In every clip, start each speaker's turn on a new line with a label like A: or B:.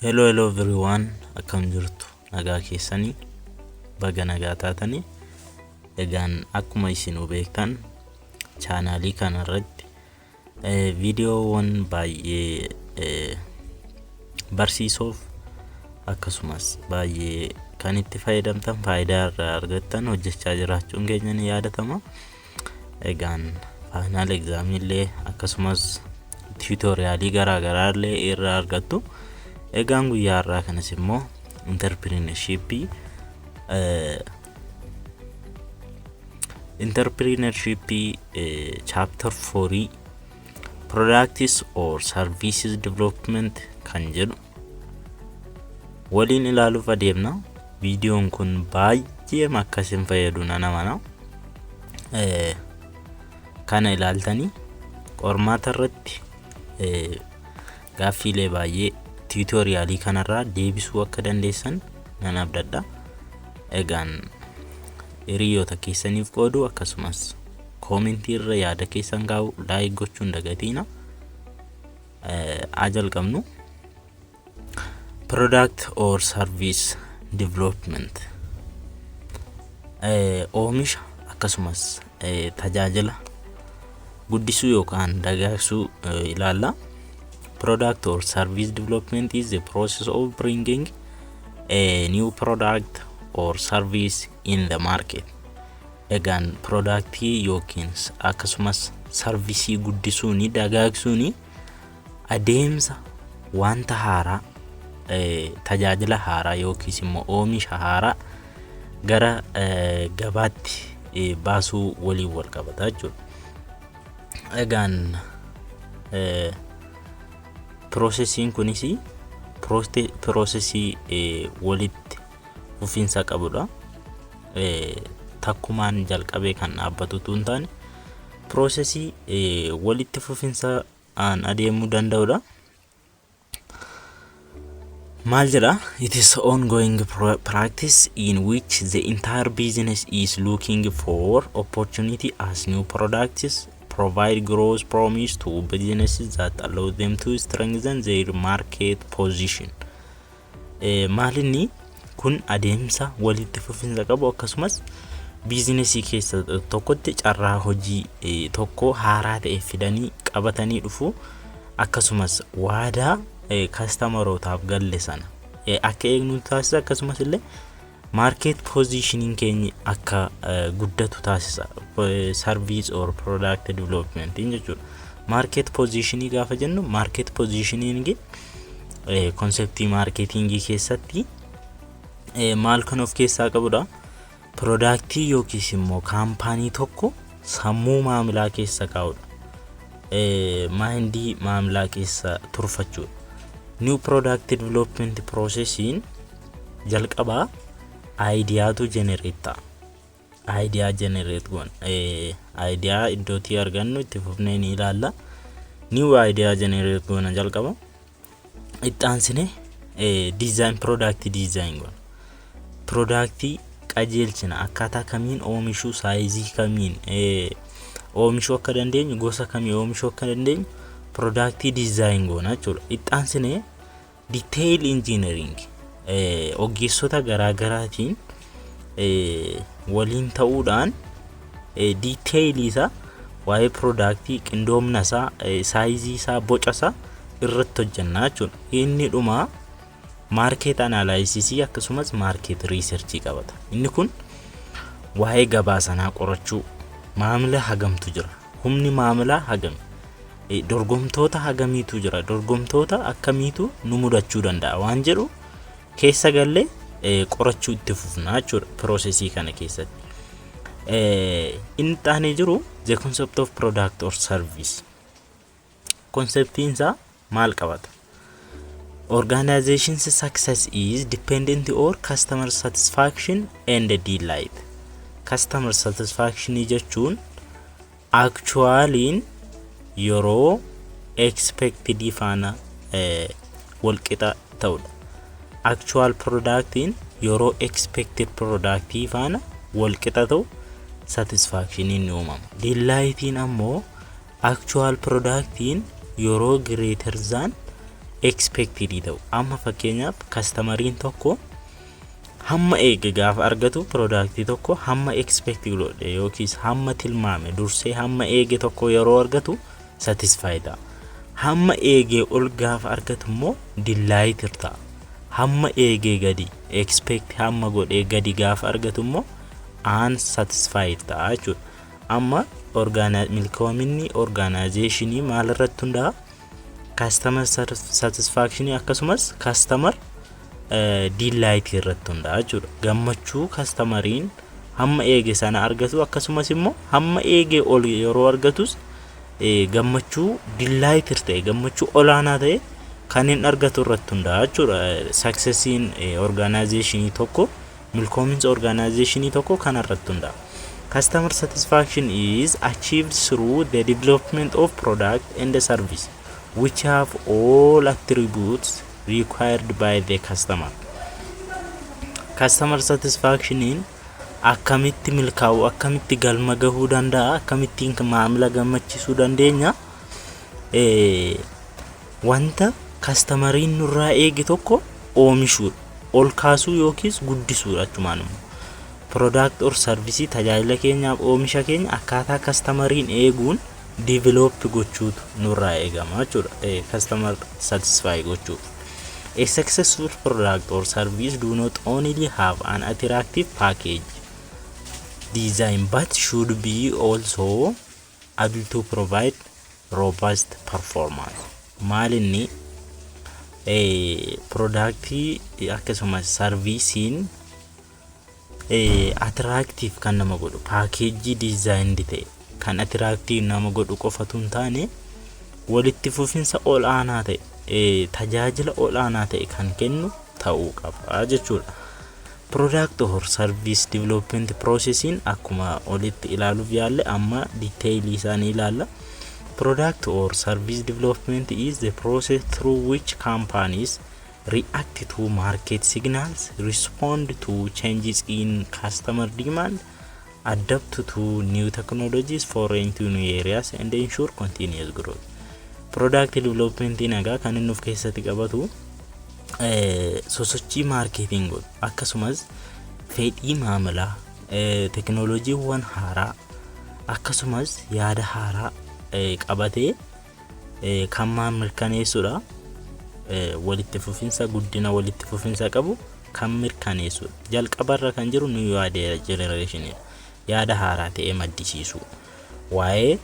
A: Hello everyone, akkam jirtu nagaa keessanii baga nagaa taatanii. Egaan akkuma isin beektan chaanaalii kana irratti viidiyoowwan baay'ee barsiisoof akkasumas baay'ee kan itti fayyadamtan faayidaa irraa argattan hojjechaa jiraachuun keenya ni yaadatama. Egaan faayinaal egzaamii illee akkasumas tiitoriyaalii garaa garaa illee irraa argattu. Egaan guyyaa irraa kanas immoo entrepreneurship chapter 4 products or services development kan jedhu waliin ilaaluuf adeemna. Viidiyoon kun baay'ee makkasin fayyadu nama kana ilaaltanii qormaata irratti gaaffiilee baay'ee tutorialii kanarraa deebisuu akka dandeessan nan abdadha. Egaan hiriyoota keessaniif qoodu akkasumas koomentii irra yaada keessan kaa'u laayik gochuun dagatiina. Jalqabnu product or service development oomisha akkasumas tajaajila guddisuu yookaan dagaagsuu ilaalla. Product or service development is the process of bringing a new product or service in the market. Egaan productii yookiin akkasumas servicii guddisuuni dagaagsuuni adeemsa wanta haaraa tajaajila haaraa yookiis immoo oomisha haaraa gara gabaatti baasuu waliin wal qabata jechuudha. Egaan processing kunis processii walitti fufiinsa qabudha. Takkumaan jalqabee kan dhaabbatu tun taane processii walitti fufiinsa adeemuu danda'udha. Maal jedha? It is ongoing practice in which the entire business is looking for opportunity as new products provide growth promise to businesses that allow them to strengthen their market position. Maalinni kun adeemsa walitti fufiinsa qabu akkasumas biizinesii keessa tokkotti carraa hojii tokko haaraa ta'e fidanii qabatanii dhufu akkasumas waadaa kastamarootaaf galle sana akka eegnu taasisa. Akkasumas illee market positioning keenya akka guddatu taasisa. Service or product development jechuudha. Market positioning gaafa jennu market positioning konseptii marketingii keessatti maal kan of keessaa qabudha? Productii yookiis immoo kaampaanii tokko sammuu maamilaa keessa kaa'udha. Maayindii maamilaa keessa turfachuudha. New product development processing jalqabaa ideatu generate ta'a. Idea generate goon idea iddootii argannu itti fufnee ni ilaalla. New idea generate goona jalqaba. Itti aansine design product design goona. Productii qajeelchina akkaataa kamiin oomishuu saayizii kamiin oomishuu akka dandeenyu gosa kamii oomishuu akka dandeenyu productii design goona jechuudha. Itti aansine detail engineering ogeessota garaa garaatiin waliin ta'uudhaan detailii isaa waa'ee productii qindoomina isaa saayizii isaa boca isaa irratti hojjannaa jechuudha. Inni dhuma market analysis akkasumas market research qabata. Inni kun waa'ee gabaa sanaa qorachuu, maamila hagamtu jira, humni maamilaa hagami, dorgomtoota hagamiitu jira, dorgomtoota akkamiitu nu mudachuu danda'a waan jedhu keessa galle qorachuu itti fufnaa jechuudha. Processii kana keessatti inni taanee jiru the concept of product or service. Conceptiin isaa maal qabata? Organization's success is dependent on customer satisfaction and delight. Customer satisfaction jechuun actualiin yeroo expected faana walqixa ta'udha. Actual productiin yeroo expected productii faana walqixa ta'u satisfaction ni uumama. Delightiin ammoo actual productiin yeroo greater than expected ta'u. Amma fakkeenyaaf kastamariin tokko hamma eege gaafa argatu product tokko hamma expect godhe yookiis hamma tilmaame dursee hamma eege tokko yeroo argatu satisfied ta'a. Hamma eege ol gaafa argatu immoo delighted ta'a. Hamma eege gadi expect hamma godhe gadi gaafa argatu immoo unsatisfied ta'a jechuudha. Amma milkoominni organizationii maal irratti hundaa'a? Customer satisfaction akkasumas customer delight irratti hundaa'a jechuudha. Gammachuu customeriin hamma eege sana argatu akkasumas immoo hamma eege ol yeroo argatus gammachuu delight ta'e gammachuu olaanaa ta'e kan hin argatu irratti hundaa'a jechuudha. Successiin organizationii tokko milkoominsa organizationii tokko kan irratti hundaa'a. Customer satisfaction is achieved through the development of product and the service which have all attributes required by the customer. Customer satisfaction in akkamitti milkaa'u akkamitti galma gahuu danda'a akkamittiin maamila gammachiisuu dandeenya wanta kastamariin nurraa eege tokko oomishuu ol kaasuu yookiis guddisuu achumaan product or service tajaajila keenyaaf oomisha keenya akkaataa kastamariin eeguun develop gochuutu nurraa eegama jechuudha. Customer satisfy gochuu. A successful product or service do not only have an attractive package design but should be also able to provide robust performance. Maalinni productii akkasumas servicein attractive kan nama godhu package design ta'e kan attractive nama godhu qofatu hin taane walitti fufinsa olaanaa ta'e tajaajila olaanaa ta'e kan kennu ta'uu qaba jechuudha. Product or service development processing akkuma olitti ilaaluuf yaalle amma detail isaanii ilaalla. Product or service development is the process through which companies react to market signals, respond to changes in customer demand, adapt to new technologies for into new areas and ensure continuous growth. Product development nagaa kan inni of keessatti qabatu sosochii marketing akkasumas fedhii maamilaa teknooloojiiwwan haaraa akkasumas yaada haaraa qabatee kan mirkaneessudha. Walitti fufinsa guddina walitti fufinsa qabu kan mirkaneessudha. Jalqabarra kan jiru new idea generation yaada haaraa ta'e maddisiisu waa'ee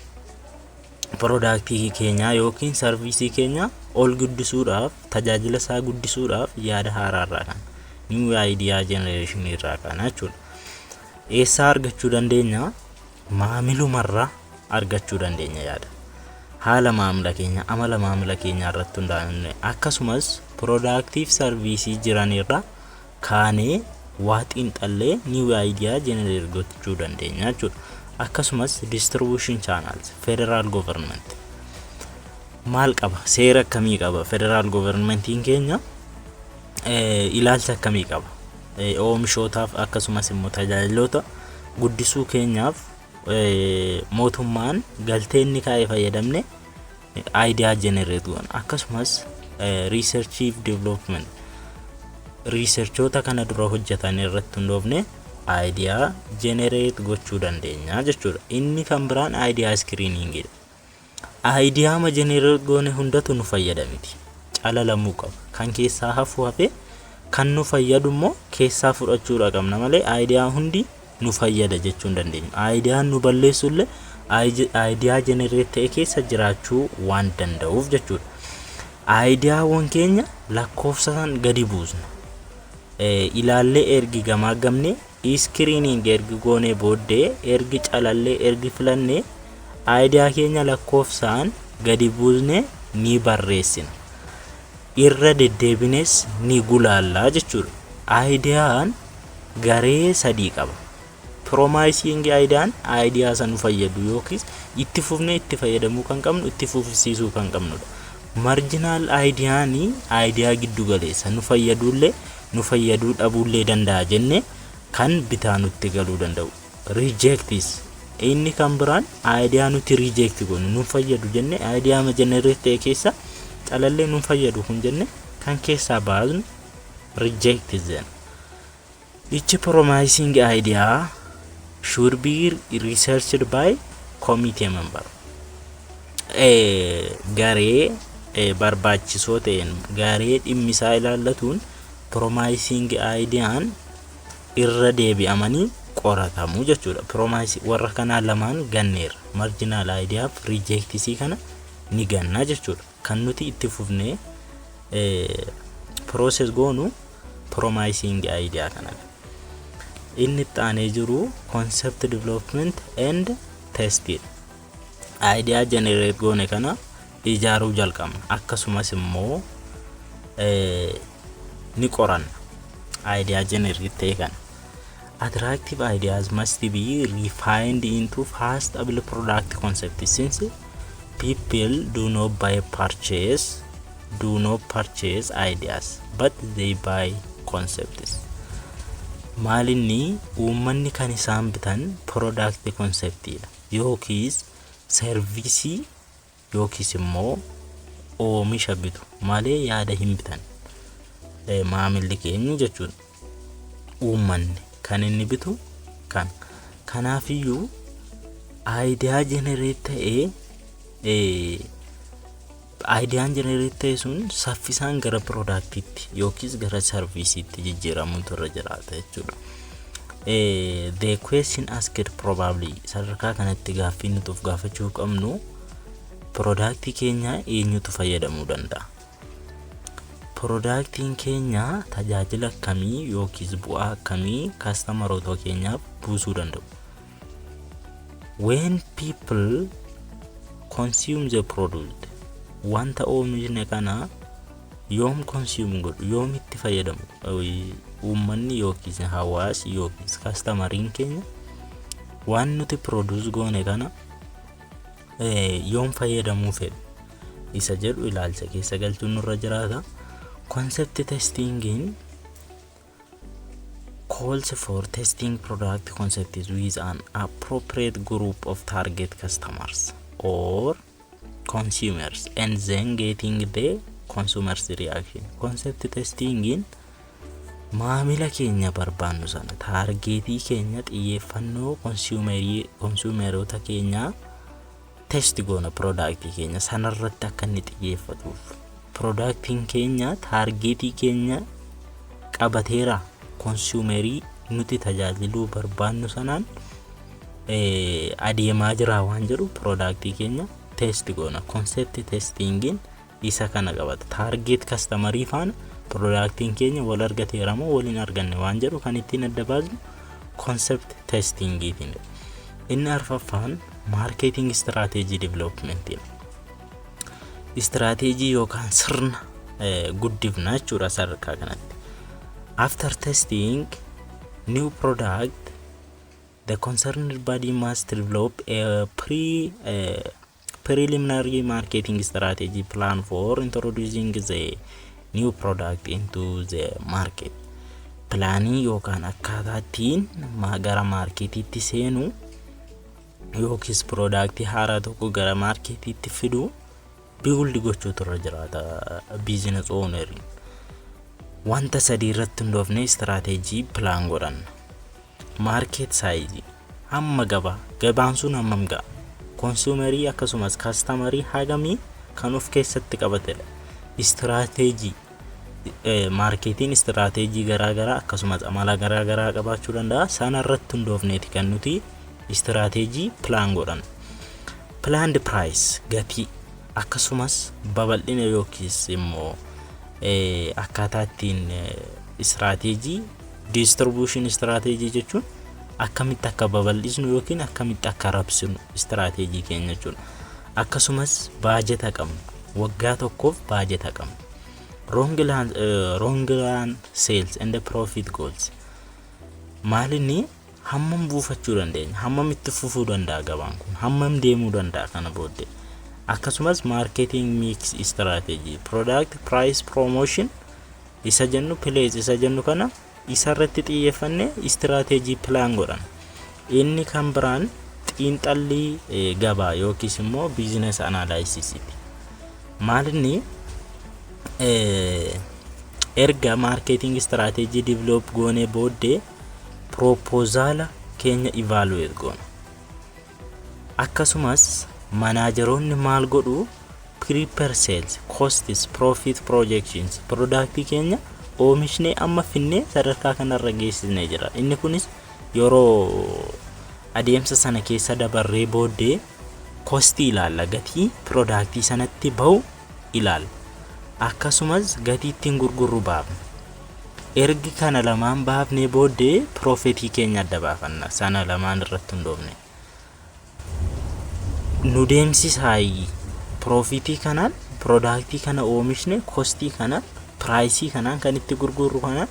A: productii keenya yookiin servicii keenya ol guddisuudhaaf tajaajila isaa guddisuudhaaf yaada haaraarraa kan new idea generation irraa kana jechuudha. Eessaa argachuu dandeenya? Maamilumarraa argachuu dandeenya yaada. Haala maamila keenya amala maamila keenya irratti hundaa'uun akkasumas productive service jiran irraa kaanee waaxiin xallee new idea generate gochuu dandeenya jechuudha. Akkasumas distribution channels federal government maal qaba seera akkamii qaba federal governmentiin keenya ilaalcha akkamii qaba oomishootaaf akkasumas immoo tajaajiloota guddisuu keenyaaf mootummaan galteenni kaa'ee fayyadamne idea generate goon akkasumas research development researchoota kana dura hojjetan irratti hundoofne idea generate gochuu dandeenya jechuudha. Inni kan biraan idea screening dha. Idea ma generate goone hundatu nu fayyadamiti. Calalamuu qaba. Kan keessaa hafu hafe kan nu fayyadu immoo keessaa fudhachuudha qabna malee idea hundi nu fayyada jechuu hin dandeenyu. Idea nu balleessullee idea generate ta'e keessa jiraachuu waan danda'uuf jechuudha. Ideaawwan keenya lakkoofsaan gadi buusna. Ilaallee ergi gamaagamne screening ergi goonee booddee ergi calallee ergi filannee idea keenya lakkoofsaan gadi buusne ni barreessina. Irra deddeebines ni gulaallaa jechuudha. Ideaan garee sadii qaba. Promising ideaan idea san fayyadu yookiis itti fufnee itti fayyadamuu kan qabnu itti fufsiisuu kan qabnudha. Marginal ideaani idea giddu galeessa nu fayyadullee nu fayyaduu dhabuullee danda'a jenne kan bitaa nutti galuu danda'u. Rejectis inni kan biraan idea nuti reject goonu nu fayyadu jenne idea ma generate ta'e keessa calallee nu fayyadu kun jenne kan keessaa baasnu reject then. Each promising idea should be researched by committee member. Garee barbaachisoo ta'een garee dhimmisaa ilaallatuun promising ideaan irra deebi'amanii qoratamu jechuudha. Promise warra kanaa lamaan ganneera. Marginal idea reject isii kana ni ganna jechuudha. Kan nuti itti fufnee process goonu promising idea kana. Inni taanee jiru concept development and testing. Idea generate goone kana ijaaruu jalqabna. Akkasumas immoo ni qoranna. Idea generate ta'e kana. Attractive ideas must be refined into fastable product concept, since people do not purchase ideas, but they buy concepts. Maalinni uummanni kan isaan bitan product conceptidha yookiis servicii yookiis immoo oomisha bitu malee yaada hin bitan. Maamilli keenya jechuudha. Uummanni kan inni bitu kan. Kanaafiyyuu idea generate idea generate sun saffisaan gara productitti yookiis gara serviceetti jijjiiramuutu irra jiraata jechuudha. The question asked probably sadarkaa kanatti gaaffii nuti of gaafachuu qabnu product keenya eenyutu fayyadamuu danda'a? Productiin keenya tajaajila akkamii yookiis bu'aa akkamii customerota keenyaaf buusuu danda'u? When people consume the product, wanta oomishne kana yoom consume godhu, yoom itti fayyadamu uummanni yookiis hawaasi yookiis customeriin keenya waan nuti produce goone kana yoom fayyadamuu fedhu isa jedhu ilaalcha keessa galchuun nurra jiraata. Concept testing calls for testing product concepts with an appropriate group of target customers or consumers and then getting the consumers reaction. Concept testing maamila keenya barbaannu sana targetii keenya xiyyeeffannoo consumerota keenya test goona product keenya sanarratti akka inni xiyyeeffatuuf. Productiin keenya targetii keenya qabateera consumerii nuti tajaajiluu barbaannu sanaan adeemaa jira waan jedhu productii keenya test goona. Concept testing isa kana qabata. Target customerii faana productiin keenya wal argateera moo waliin arganne waan jedhu kan ittiin adda baasnu concept testing itiin. Inni arfaffaan marketing strategy development. Strategy yookaan sirna guddifna jechuudha sadarkaa kanatti. After testing new product, the concerned body must develop a preliminary marketing strategy plan for introducing the new product into the market. Plaanii yookaan akkaataattiin gara marketiitti seenu yookiis productii haaraa tokko gara marketiitti fidu build gochuutu irra jiraata business owner. Wanta sadii irratti hundoofne strategy plan godhan. Market size hamma gabaan sun hammam ga'a? Consumerii akkasumas customerii hagamii kan of keessatti qabatedha. Strategy marketing strategy garaagaraa akkasumas amala garaagaraa qabaachuu danda'a. Sana irratti hundoofneeti kan nuti strategy plan godhan. Planned price gatii akkasumas babal'ina yookiis immoo akkaataattiin strategy distribution strategy jechuun akkamitti akka babal'isnu yookiin akkamitti akka rabsinu strategy keenya jechuudha. Akkasumas baajeta qabna. Waggaa tokkoof baajeta qabna. Long run sales and profit goals. Maalinni hammam buufachuu dandeenya? Hammam itti fufuu danda'a gabaan kun? Hammam deemuu danda'a kana booddee? Akkasumas marketing mix strategy, product price promotion isa jennu place isa jennu kana isa irratti xiyyeeffannee strategy plan godhan. Inni kan biraan xiinxallii gabaa yookiis immoo business analysis. Maalinni erga marketing strategy develop goone booddee proposala keenya evaluate goona. Akkasumas manaajeroonni maal godhu prepare sales, costs, profit projections, product keenya oomishne amma finne sadarkaa kanarra geessisnee jira. Inni kunis yeroo adeemsa sana keessa dabarree booddee costi ilaalla, gatii product sanatti bahu ilaalla. Akkasumas gatii ittiin gurgurru baafna. Ergi kana lamaan baafnee booddee profit keenya adda baafanna. Sana lamaan irratti hundoofne nu deemsisaayi profit kanaan product kana oomishne costi kana price kanaan kan itti gurgurru kanaan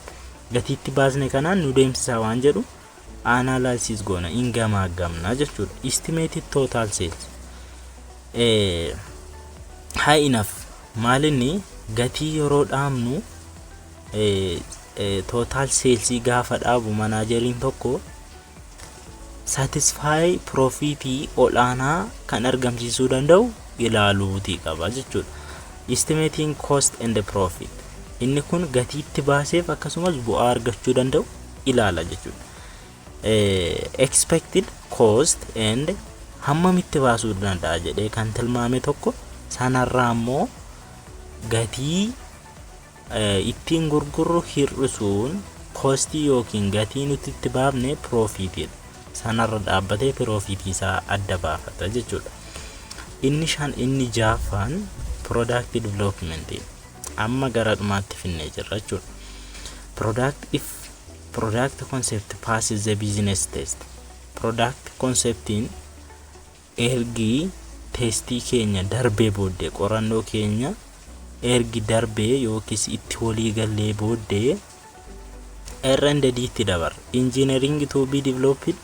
A: gatii itti baasne kanaan nu deemsisaa waan jedhu analysis goona, ingamaaggamna jechuudha. Estimated total sales high enough maalinni gatii yeroo dhaamnu total sales gaafa dhaabu manaajeriin tokko satisfy profit olaanaa kan argamsiisuu danda'u ilaaluutii qaba jechuudha. Estimating cost and profit, inni kun gatii itti baaseef akkasumas bu'aa argachuu danda'u ilaala jechuudha. Expected cost and hammam itti baasuu danda'a jedhee kan tilmaame tokko sanarraa ammoo gatii ittiin gurgurru hir'isuun costi yookiin gatii nuti itti baafne profit sanarra dhaabbatee profit isaa adda baafata jechuudha. Inni jaafaan product development amma gara dhumaatti finnee jirra jechuudha. Product concept passes the business test. Product conceptiin ergi testii keenya darbee booddee qorannoo keenya ergi darbee yookiis itti walii gallee booddee R&D itti dabar. Engineering to be developed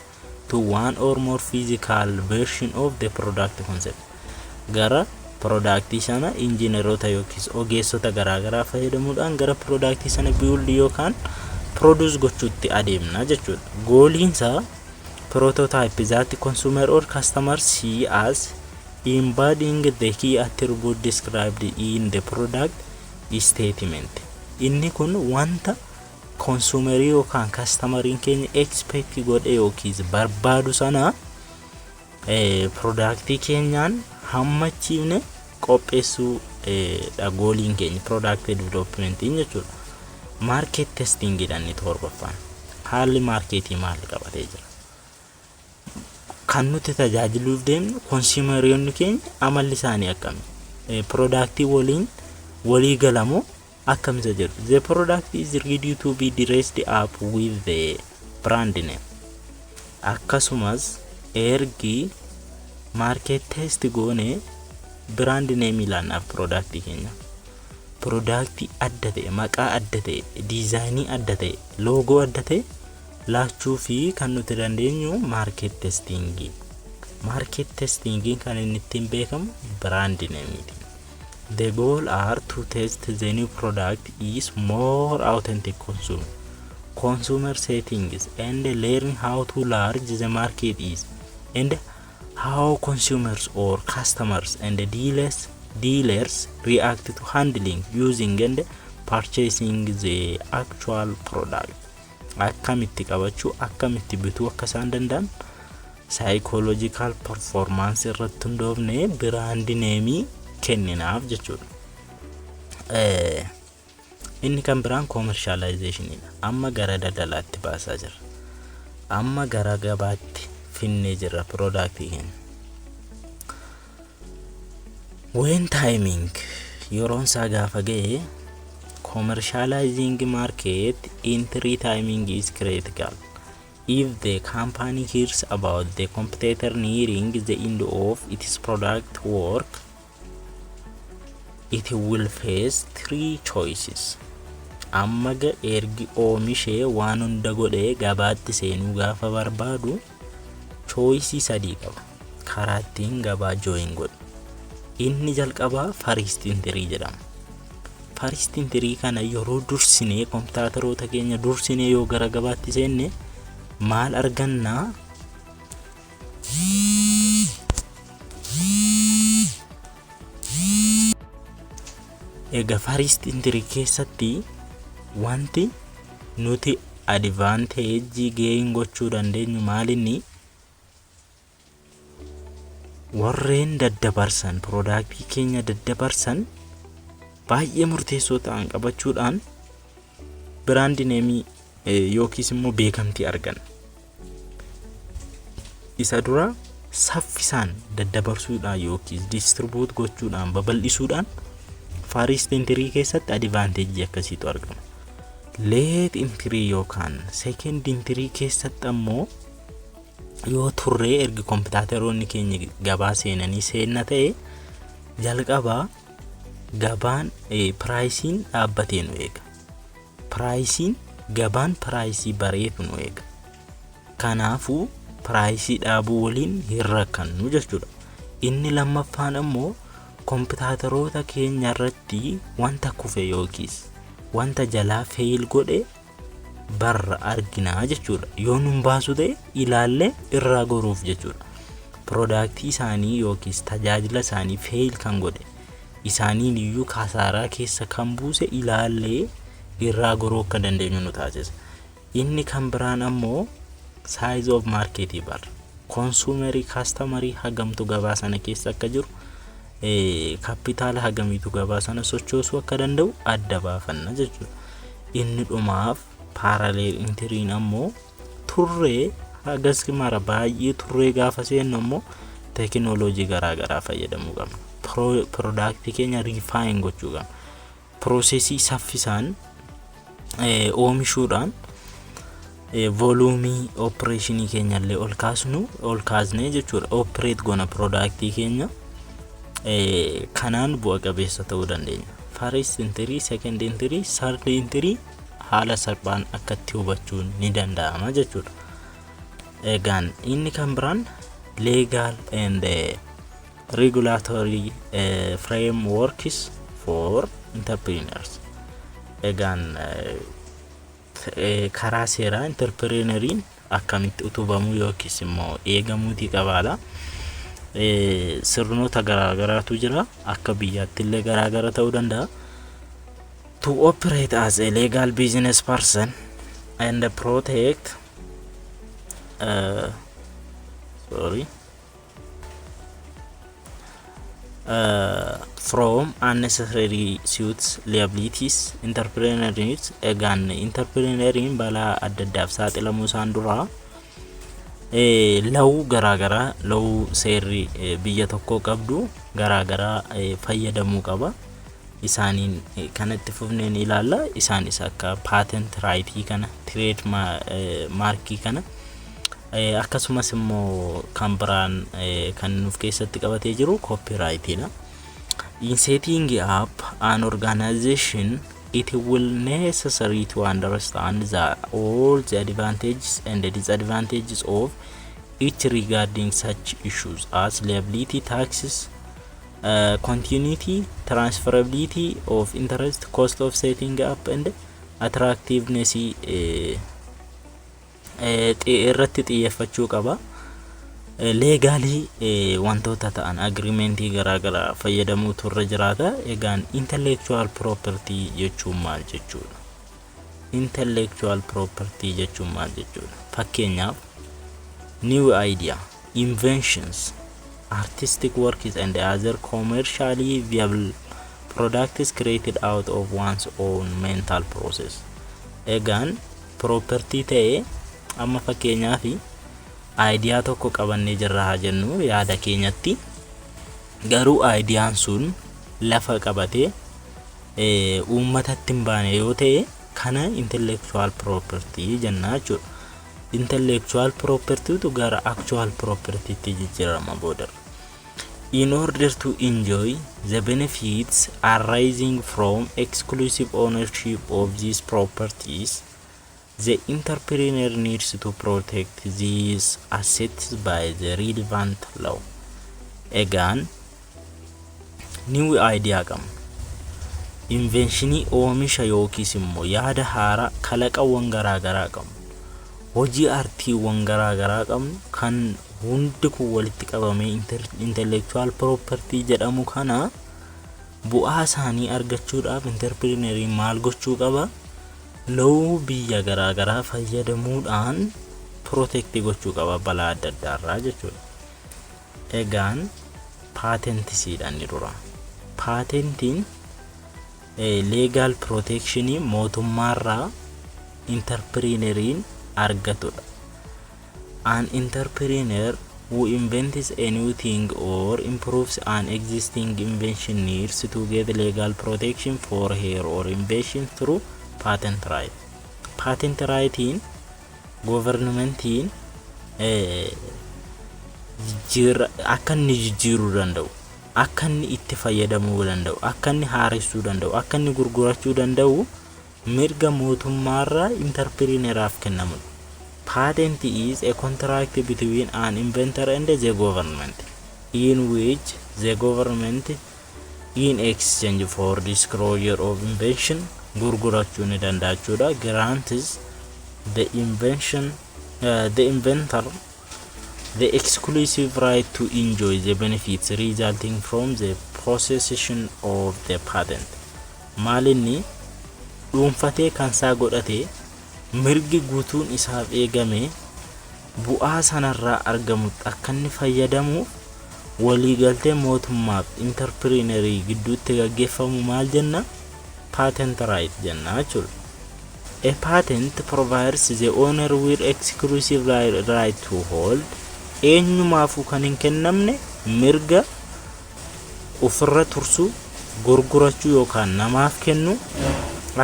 A: to one or more physical version of the product concept. Gara product sana engineerota yookiis ogeessota garaagaraa fayyadamuudhaan gara product sana build yookaan produce gochuutti adeemna jechuudha. Gooliinsa prototype that consumer or customer see as embodying the key attribute described in the product statement. Inni kun wanta consumer yookaan customerin keenya expect godhe yookiis barbaadu sana product keenyaan hammachiifne qopheessuu dha gooliin keenya product development jechuudha. Market testing jedhanii torbaffaan haalli marketii maal qabatee jira kan nuti tajaajiluuf deemnu consumeronni keenya amalli isaanii akkami product waliin walii galamoo akkamisa jedhu. The product is ready to be dressed up with the brand name. Akkasumas ergi market test goone brand name ilaanaaf product keenya product adda ta'e, maqaa adda ta'e, design adda ta'e, logo adda ta'e laachuu fi kan nuti dandeenyu market testing. Market testing kan inni ittiin beekamu brand name. The goal are to test the new product is more authentic consumer settings and learn how to large the market is and how consumers or customers and dealers react to handling, using and purchasing the actual product. Akkamitti qabachuu, akkamitti bituu akka isaan danda'an psychological performance irratti hundoofne brand name kenninaaf jechuudha. Inni kan biraan commercialization dha. Amma gara daldalaatti baasaa jira. Amma gara gabaatti finnee jira product keenya. When timing yeroon isaa gaafa ga'e commercializing market entry timing is critical. If the company hears about the competitor nearing the end of its product work, it will face three choices. Ammaga ergi oomishee waan hunda godhee gabaatti seenuu gaafa barbaadu choice sadii qaba. Karaa ittiin gabaa join godhu. Inni jalqabaa first entry jedhama. First entry kana yeroo dursinee kompitaataroota keenya dursinee yoo gara gabaatti seenne maal arganna? Egaa first entry keessatti wanti nuti advantage gain gochuu dandeenyu maalinni warreen daddabarsan product keenya daddabarsan baay'ee murteessoo ta'an qabachuudhaan brand name yookiis immoo beekamtii argan. Isa dura saffisaan daddabarsuudhaan yookiis distribute gochuudhaan babal'isuudhaan first entry keessatti advantage akkasiitu argama. Late entry yookaan second entry keessatti ammoo yoo turree erga kompiyuuteroonni keenya gabaa seenanii seenna ta'e jalqabaa gabaan pricing dhaabbatee nu eega. Pricing gabaan pricii bareedu nu eega. Kanaafuu pricii dhaabuu waliin hin rakkannu jechuudha. Inni lammaffaan ammoo kompiyuuteroota keenya irratti wanta kufe yookiis wanta jalaa fail godhe barra arginaa jechuudha. Yoo nun baasu ta'e ilaalle irraa goruuf jechuudha. Productii isaanii yookiis tajaajila isaanii fail kan godhe isaaniin iyyuu kasaaraa keessa kan buuse ilaalle irraa goruu akka dandeenyu nu taasisa. Inni kan biraan ammoo size of market bar consumer customer hagamtu gabaa sana keessa akka jiru capital hagamitu gabaa sana sochoosuu akka danda'u adda baafanna jechuudha. Inni dhumaaf parallel entry ammoo turree hagas mara baay'ee turree gaafa seennu ammoo tekinooloojii garaagaraa fayyadamuu qabna. Product keenya refine gochuu qabna. Processii saffisaan oomishuudhaan volume operation keenya illee ol kaasnee jechuudha. Operate gona product keenya kanaan bu'a qabeessa ta'uu dandeenya. First entry, second entry, third entry haala salphaan akkatti hubachuun ni danda'ama jechuudha. Egaan inni kan biraan legal and regulatory frameworks for entrepreneurs. Egaan karaa seeraa entrepreneuriin akkamitti utubamuu yookiis immoo eegamuutii qabaadha. Sirnoota garaagaraatu jira. Akka biyyaatti illee garaagara ta'uu danda'a. To operate as a legal business person and protect from unnecessary suits, liabilities, entrepreneurs. Egaan entrepreneurin balaa adda addaaf saaxilamuu isaan dura law garaagaraa law seerri biyya tokko qabdu garaagaraa fayyadamuu qaba. Isaaniin kanatti fufneen ilaalla. Isaanis akka patent right kana, trade mark kana akkasumas immoo kan biraan kan nuuf keessatti qabatee jiru copyright dha. In setting up an organization, it will necessary to understand all the advantages and the disadvantages of each regarding such issues as liability, taxes, continuity, transferability of interest, cost of setting up, and attractiveness irratti xiyyeeffachuu qaba. Legally wantoota ta'an agreementii garaagaraa fayyadamuu turre jiraata. Egaan intellectual property jechuun maal jechuudha? Intellectual property jechuun maal jechuudha? Fakkeenyaaf new idea, inventions, artistic works and other commercially viable products created out of one's own mental process. Egaan property ta'e amma fakkeenyaaf idea tokko qabannee jirra jennu yaada keenyatti, garuu ideyaan sun lafa qabatee uummatatti hin baane yoo ta'e kana intellectual property jenna jechuudha. Intellectual property to gara actual property tti jijjiirama booda. In order to enjoy the benefits arising from exclusive ownership of these properties, the entrepreneur needs to protect these assets by the relevant law. Egaan new idea qabna. Inventionii oomisha yookiis immoo yaada haaraa kalaqawwan garaagaraa qabna. Hojii artiiwwan garaagaraa qabnu kan hundi kun walitti qabamee intellectual property jedhamu kana bu'aa isaanii argachuudhaaf entrepreneur maal gochuu qaba? Loo biyya garaagaraa fayyadamuudhaan protect gochuu qaba balaa adda addaarraa jechuudha. Egaan patentisiidhaan ni dura. Patentiin legal protection mootummaarraa entrepreneuriin argatudha. An entrepreneur who invents a new thing or improves an existing invention needs to get legal protection for her or invention through patent right. Patent right in government in akka inni jijjiiruu danda'u, akka inni itti fayyadamuu danda'u, akka inni haaressuu danda'u, akka inni gurgurachuu danda'u mirga mootummaarraa entrepreneuraaf kennamudha. Patent is a contract between an inventor and the government in which the government in exchange for disclosure of invention gurgurachuu ni danda'achuudha grants the inventor the exclusive right to enjoy the benefits resulting from the possession of the patent. Maalinni dhuunfatee kan isaa godhatee mirgi guutuun isaaf eegame bu'aa sanarraa argamu akka inni fayyadamu waliigaltee mootummaaf entrepreneurii gidduutti gaggeeffamu maal jenna? Patent right jenna jechuudha. A patent provides the owner with exclusive right to hold eenyumaafuu kan hin kennamne mirga ofirra tursuu, gurgurachuu yookaan namaaf kennu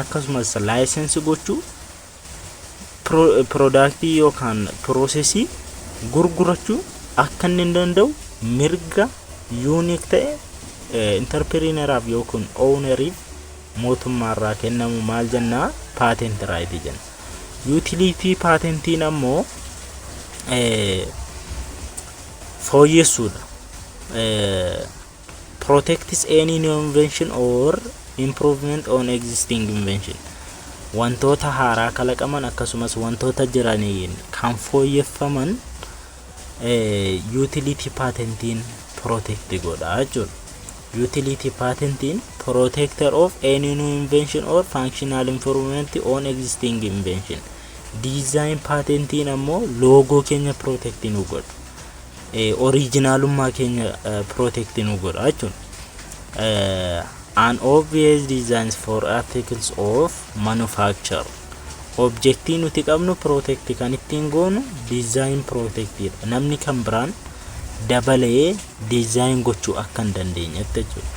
A: akkasumas license gochuu productii yookaan processii gurgurachuu akka inni danda'u mirga unique ta'e entrepreneuraaf yookaan owneriif mootummaarraa kennamu maal jennaa? Patent right jenna. Utility patentiin ammoo fooyyessuudha. Protects any new invention or improvement on existing invention. Wantoota haaraa kalaqaman akkasumas wantoota jiraniin kan fooyyeffaman utility patentiin protect godha jechuudha. Utility patentiin protector of any new invention or functional improvement on existing invention. Design patentiin ammoo logo keenya protect nu godha. Originalummaa keenya protect nu godha jechuudha. An obvious designs for articles of manufacture. Objectii nuti qabnu protect kan ittiin goonu design protected. Namni kan biraan dabalee design gochuu akka hin dandeenyetti jechuudha.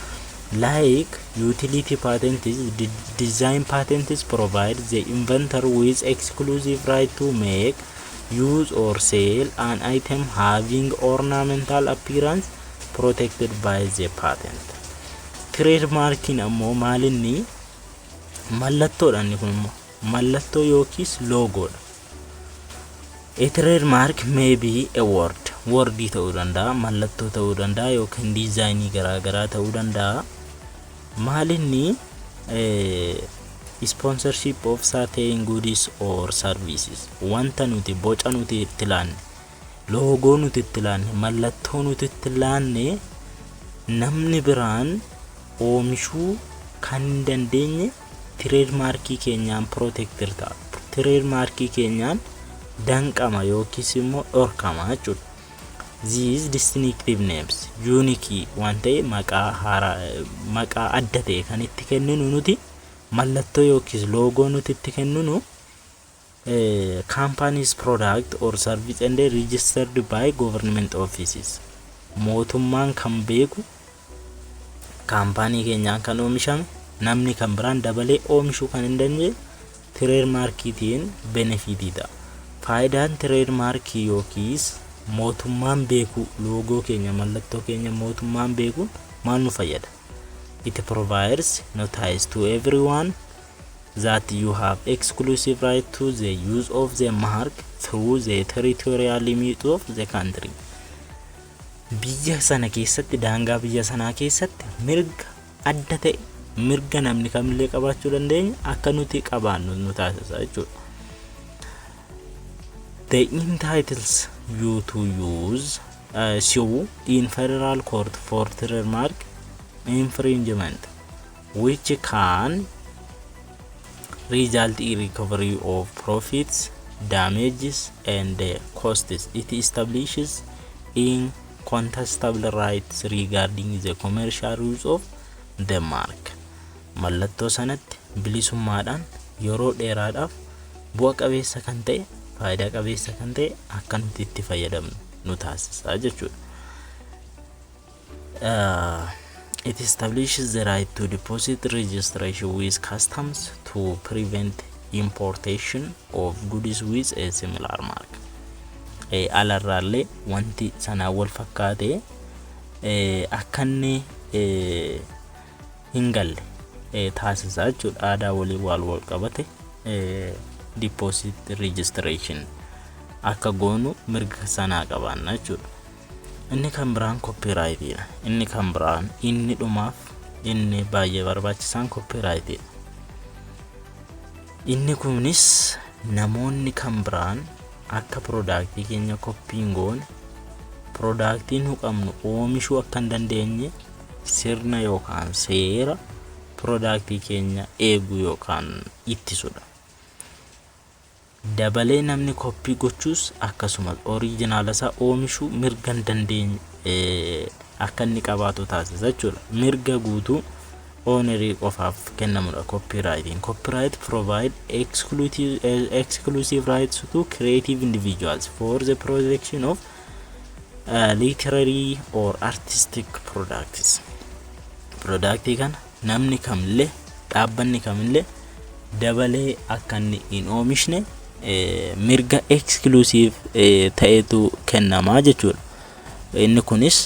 A: Like utility patents, design patents provide the inventor with exclusive right to make, use or sell an item having ornamental appearance protected by the patent. Trademarking ammoo maalinni mallattoodha. Inni kun immoo mallattoo yookiis logoodha. A trademark may be a word. Wordii ta'uu danda'a, mallattoo ta'uu danda'a yookiin diizaayinii garaagaraa ta'uu danda'a. Maalinni sponsorship of certain goods or services. Wanta nuti boca nuti itti laanne, loogoo nuti itti laanne, mallattoo nuti itti laanne namni biraan oomishuu kan hin dandeenye trademarkii keenyaan protected ta'a. Trademarkii keenyaan danqama yookiis immoo dhorkama jechuudha. These distinctive names unique waan ta'e maqaa adda ta'e kan itti kenninu nuti mallattoo yookiis loogoo nuti itti kenninu companies product or service and registered by government offices. Mootummaan kan beeku kaampaanii keenyaan kan oomishame namni kan biraan dabalee oomishuu kan hin dandeenye trademarkiitiin benefitii ta'a. Faayidaan trademarkii yookiis mootummaan beeku loogoo keenya mallattoo keenya mootummaan beeku maal nu fayyada? It provides notice to everyone that you have exclusive right to the use of the mark through the territorial limit of the country. Biyya sana keessatti daangaa biyya sanaa keessatti mirga adda ta'e mirga namni kamillee qabaachuu dandeenya akka nuti qabaannu nu taasisa jechuudha. They entitles you to use sue in federal court for trademark infringement which can result in recovery of profits, damages, and costs. It establishes incontestable rights regarding the commercial use of the mark. Mallattoo sanatti bilisummaadhaan yeroo dheeraadhaaf bu'a qabeessa kan ta'e, faayidaa qabeessa kan ta'e akka nuti itti fayyadamnu nu taasisa jechuudha. It establishes the right to deposit registration with customs to prevent importation of goods with a similar mark. Alarraalee wanti sanaa wal fakkaate akka inni hin galle taasisa jechuudha. Aadaa walii wal qabate deposit registration akka goonu mirga sanaa qabaanna jechuudha. Inni kan biraan copyright dha. Inni kan biraan inni dhumaaf inni baay'ee barbaachisaan copyright dha. Inni kunis namoonni kan biraan akka product keenya copying goone product nu qabnu oomishuu akka hin dandeenye sirna yookaan seera product keenya eegu yookaan ittisudha. Dabalee namni copy gochuus akkasumas original isaa oomishuu mirga hin dandeenye akka inni qabaatu taasisa jechuudha. Mirga guutuu ownerii qofaaf kennamudha copywriting. Copyright provide exclusive rights to creative individuals for the protection of literary or artistic products. Product kan namni kamillee dhaabbanni kamillee dabalee akka inni hin oomishne mirga exclusive ta'etu kennamaa jechuudha. Inni kunis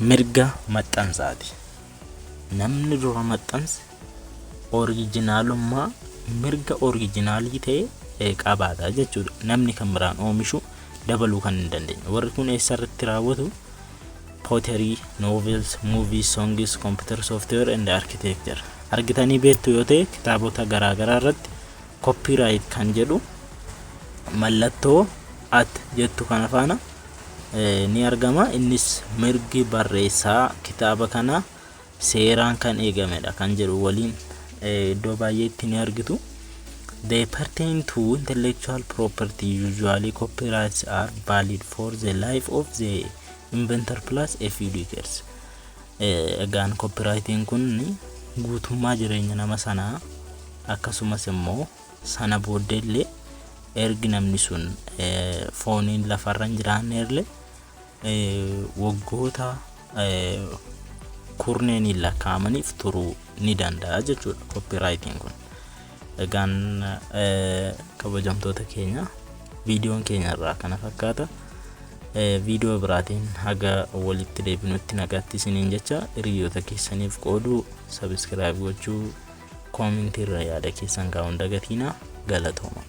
A: mirga maxxansaati. Namni dura maxxanse originaalummaa mirga originaalii ta'e qabaata jechuudha. Namni kan biraan oomishu dabaluu kan hin dandeenye. Warri kun eessarratti raawwatu? Pottery, novels, movies, songs, computer software and architecture. Argitanii beektu yoo ta'e kitaabota garaagaraa irratti copyright kan jedhu mallattoo at jettu kana faana ni argama. Innis mirgi barreessaa kitaaba kana seeraan kan eegamedha kan jedhu waliin iddoo baay'eetti ni argitu. They pertain to intellectual property. Usually copyrights are valid for the life of the inventor plus a few years. Egaan copywriting kun guutummaa jireenya nama sanaa akkasumas immoo sana booddeellee ergi namni sun fooniin lafarra hin jiraanneerlee waggoota kurneeniin lakkaa'amaniif turuu ni danda'a jechuudha copywriting kun. Egaan kabajamtoota keenya viidiyoon keenya irraa kana fakkaata. Video biraatiin haga walitti deebinutti nagaatti isiniin jecha hiriyoota keessaniif qooduu subscribe gochuu comment irra yaada keessan kaa'uun dagatiina galatooma.